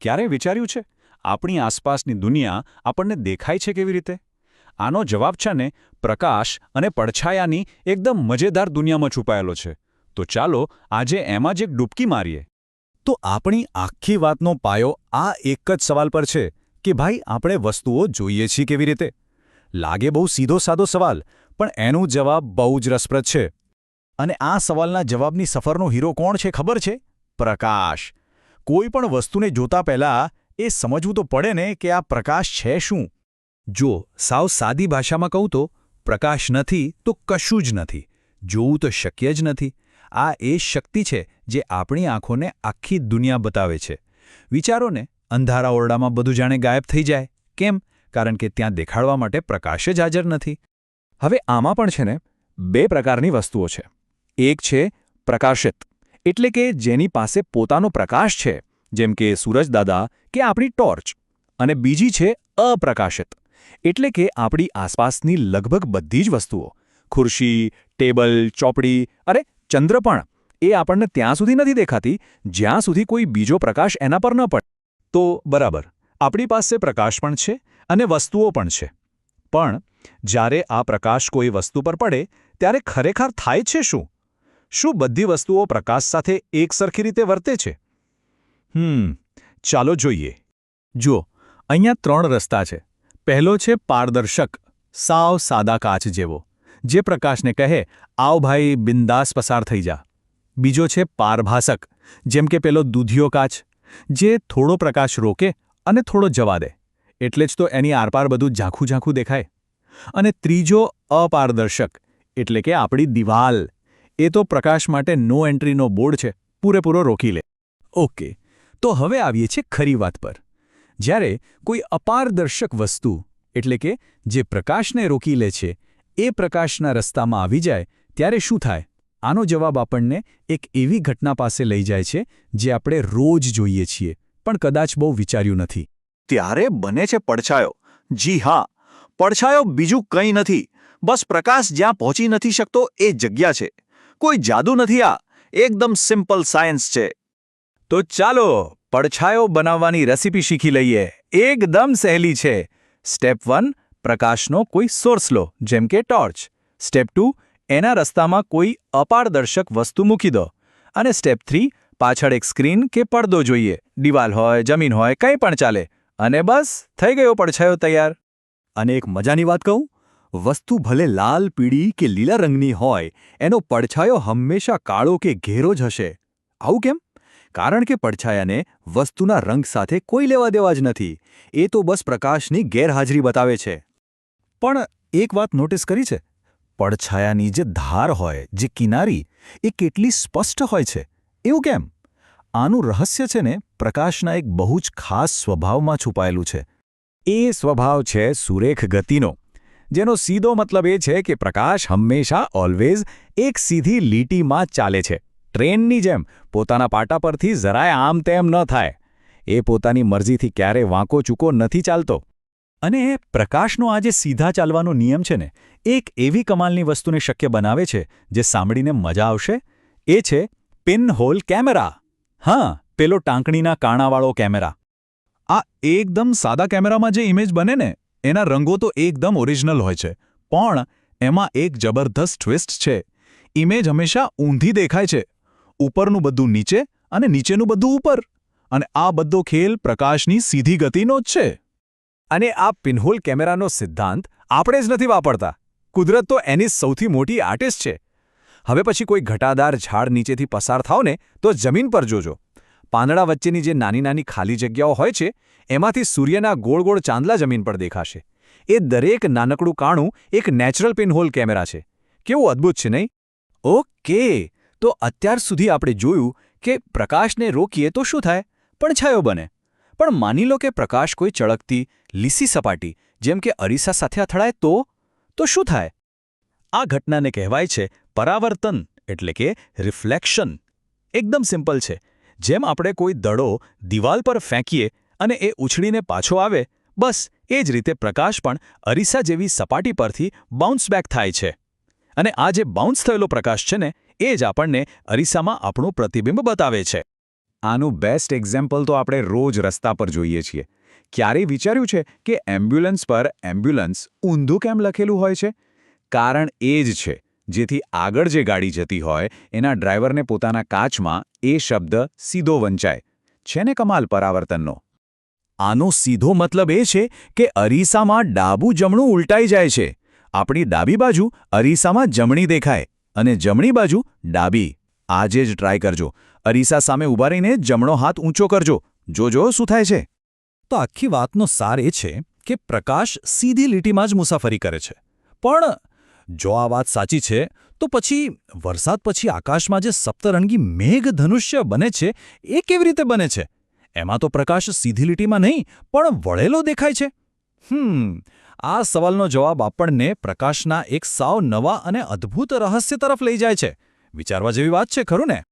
ક્યારે વિચાર્યું છે આપણી આસપાસની દુનિયા આપણને દેખાય છે કેવી રીતે? આનો જવાબ છે ને પ્રકાશ અને પડછાયાની એકદમ મજેદાર દુનિયામાં છુપાયેલો છે. તો ચાલો આજે એમાં જ એક ડૂબકી મારીએ. તો આપણી આખી વાતનો પાયો આ એક જ સવાલ પર છે કે ભાઈ આપણે વસ્તુઓ જોઈએ છીએ કેવી રીતે? લાગે બહુ સીધો સાદો સવાલ, પણ એનો જવાબ બહુ જ રસપ્રદ છે. અને આ સવાલના જવાબની સફરનો હીરો કોણ છે ખબર છે? પ્રકાશ. કોઈ પણ વસ્તુને જોતા પહેલા એ સમજવું તો પડે ને કે આ પ્રકાશ છે શું? જો સાવ સાદી ભાષામાં કહું તો પ્રકાશ નથી તો કશું જ નથી. જોવું તો શક્ય જ નથી. આ એ શક્તિ છે જે આપણી આંખોને આખી દુનિયા બતાવે છે. વિચારો ને, અંધારા ઓરડામાં બધું જાણે ગાયબ થઈ જાય. કેમ? કારણ કે ત્યાં દેખાડવા માટે પ્રકાશ જ હાજર નથી. હવે આમાં પણ છે ને બે પ્રકારની વસ્તુઓ છે. એક છે પ્રકાશિત, એટલે કે જેની પાસે પોતાનો પ્રકાશ છે, જેમ કે સૂરજદાદા કે આપણી ટોર્ચ. અને બીજી છે અપ્રકાશિત, એટલે કે આપણી આસપાસની લગભગ બધી જ વસ્તુઓ. ખુરશી, ટેબલ, ચોપડી, અરે ચંદ્ર પણ. એ આપણને ત્યાં સુધી નથી દેખાતી જ્યાં સુધી કોઈ બીજો પ્રકાશ એના પર ન પડે. તો બરાબર, આપણી પાસે પ્રકાશ પણ છે અને વસ્તુઓ પણ છે. પણ જ્યારે આ પ્રકાશ કોઈ વસ્તુ પર પડે ત્યારે ખરેખર થાય છે શું? શું બધી વસ્તુઓ પ્રકાશ સાથે એકસરખી રીતે વર્તે છે? ચાલો જોઈએ. જુઓ, અહીંયા 3 રસ્તા છે. પહેલો છે પારદર્શક, સાવ સાદા કાચ જેવો, જે પ્રકાશને કહે, આવ ભાઈ બિંદાસ પસાર થઈ જા. બીજો છે પારભાસક, જેમ કે પેલો દૂધિયો કાચ, જે થોડો પ્રકાશ રોકે અને થોડો જવા દે, એટલે જ તો એની આરપાર બધું ઝાંખું ઝાંખું દેખાય. અને ત્રીજો અપારદર્શક, એટલે કે આપણી દિવાલ. એ તો પ્રકાશ માટે નો એન્ટ્રીનો બોર્ડ છે, પૂરેપૂરો રોકી લે. ઓકે, તો હવે આવીએ છીએ ખરી વાત પર. જ્યારે કોઈ અપારદર્શક વસ્તુ, એટલે કે જે પ્રકાશને રોકી લે છે, એ પ્રકાશના રસ્તામાં આવી જાય ત્યારે શું થાય? આનો જવાબ આપણને એક એવી ઘટના પાસે લઈ જાય છે જે આપણે રોજ જોઈએ છીએ, પણ કદાચ બહુ વિચાર્યું નથી. ત્યારે બને છે પડછાયો. જી હા, પડછાયો બીજું કંઈ નથી, બસ પ્રકાશ જ્યાં પહોંચી નથી શકતો એ જગ્યા છે. કોઈ જાદુ નથી, આ એકદમ સિમ્પલ સાયન્સ છે. તો ચાલો પડછાયો બનાવવાની રેસીપી શીખી લઈએ. એકદમ સહેલી છે. સ્ટેપ 1, પ્રકાશનો કોઈ સોર્સ લો, જેમ કે ટોર્ચ. સ્ટેપ 2, એના રસ્તામાં કોઈ અપારદર્શક વસ્તુ મૂકી દો. અને સ્ટેપ 3, પાછળ એક સ્ક્રીન કે પડદો જોઈએ. દિવાલ હોય, જમીન હોય, કંઈ પણ ચાલે. અને બસ થઈ ગયો પડછાયો તૈયાર. અને એક મજાની વાત કહું, વસ્તુ ભલે લાલ, પીળી કે લીલા રંગની હોય, એનો પડછાયો હંમેશા કાળો કે ઘેરો જ હશે. આવું કેમ? કારણ કે પડછાયાને વસ્તુના રંગ સાથે કોઈ લેવા દેવા જ નથી. એ તો બસ પ્રકાશની ગેરહાજરી બતાવે છે. પણ એક વાત નોટિસ કરી છે? પડછાયાની જે ધાર હોય, જે કિનારી, એ કેટલી સ્પષ્ટ હોય છે. એવું કેમ? આનું રહસ્ય છે ને પ્રકાશના એક બહુ જ ખાસ સ્વભાવમાં છુપાયેલું છે. એ સ્વભાવ છે સુરેખ ગતિનો, જેનો સીધો મતલબ એ છે કે પ્રકાશ હંમેશા ઓલવેઝ એક સીધી લીટીમાં ચાલે છે. ટ્રેનની જેમ પોતાના પાટા પરથી જરાય આમ તેમ ન થાય. એ પોતાની મરજીથી ક્યારે વાંકો ચૂકો નથી ચાલતો. અને પ્રકાશનો આ જે સીધા ચાલવાનો નિયમ છે ને, એક એવી કમાલની વસ્તુને શક્ય બનાવે છે જે સાંભળીને મજા આવશે. એ છે પિનહોલ કેમેરા. હા, પેલો ટાંકણીના કાણાવાળો કેમેરા. આ એકદમ સાદા કેમેરામાં જે ઇમેજ બને ને, એના રંગો તો એકદમ ઓરિજિનલ હોય છે, પણ એમાં એક જબરદસ્ત ટ્વિસ્ટ છે. ઇમેજ હંમેશા ઊંધી દેખાય છે. ઉપરનું બધું નીચે અને નીચેનું બધું ઉપર. અને આ બધો ખેલ પ્રકાશની સીધી ગતિનો જ છે. અને આ પિનહોલ કેમેરાનો સિદ્ધાંત આપણે જ નથી વાપરતા. કુદરત તો એની સૌથી મોટી આર્ટિસ્ટ છે. હવે પછી કોઈ ઘટાદાર ઝાડ નીચેથી પસાર થાવ ને તો જમીન પર જોજો. પાંદડા વચ્ચેની જે નાની નાની ખાલી જગ્યાઓ હોય છે, એમાંથી સૂર્યના ગોળ ગોળ ચાંદલા જમીન પર દેખાશે. એ દરેક નાનકડું કાણું એક નેચરલ પિનહોલ કેમેરા છે. કેવું અદ્ભુત છે નહીં? ઓકે, તો અત્યાર સુધી આપણે જોયું કે પ્રકાશને રોકીએ તો શું થાય? પડછાયો બને. પણ માની લો કે પ્રકાશ કોઈ ચળકતી, લીસી સપાટી, જેમ કે અરીસા સાથે અથડાય તો શું થાય? આ ઘટનાને કહેવાય છે પરાવર્તન, એટલે કે રિફ્લેક્શન. એકદમ સિમ્પલ છે. જેમ આપણે કોઈ દડો દિવાલ પર ફેંકીએ અને એ ઉછળીને પાછો આવે, બસ એ જ રીતે પ્રકાશ પણ અરીસા જેવી સપાટી પરથી બાઉન્સ બેક થાય છે. અને આ જે બાઉન્સ થયેલો પ્રકાશ છે ને, એ જ આપણને અરીસામાં આપણું પ્રતિબિંબ બતાવે છે. આનું બેસ્ટ એક્ઝામ્પલ તો આપણે રોજ રસ્તા પર જોઈએ છીએ. ક્યારેય વિચાર્યું છે કે એમ્બ્યુલન્સ પર એમ્બ્યુલન્સ ઊંધું કેમ લખેલું હોય છે? કારણ એ જ છે જેથી આગળ જે ગાડી જતી હોય એના ડ્રાઈવરને પોતાના કાચમાં એ શબ્દ સીધો વંચાય. છે ને કમાલ પરાવર્તનનો? આનો સીધો મતલબ એ છે કે અરીસામાં ડાબું જમણું ઉલટાઈ જાય છે. આપણી ડાબી બાજુ અરીસામાં જમણી દેખાય અને જમણી બાજુ ડાબી. આજે જ ટ્રાય કરજો. અરીસા સામે ઊભા રહીને જમણો હાથ ઊંચો કરજો. જોજો શું થાય છે. તો આખી વાતનો સાર એ છે કે પ્રકાશ સીધી લીટીમાં જ મુસાફરી કરે છે. પણ જો આ વાત સાચી છે તો પછી વરસાદ પછી આકાશમાં જે સપ્તરંગી મેઘધનુષ્ય બને છે એ કેવી રીતે બને છે? એમાં તો પ્રકાશ સીધી લીટીમાં નહીં પણ વળેલો દેખાય છે. આ સવાલનો જવાબ આપણને પ્રકાશના એક સાવ નવા અને અદ્ભુત રહસ્ય તરફ લઈ જાય છે. વિચારવા જેવી વાત છે, ખરું ને?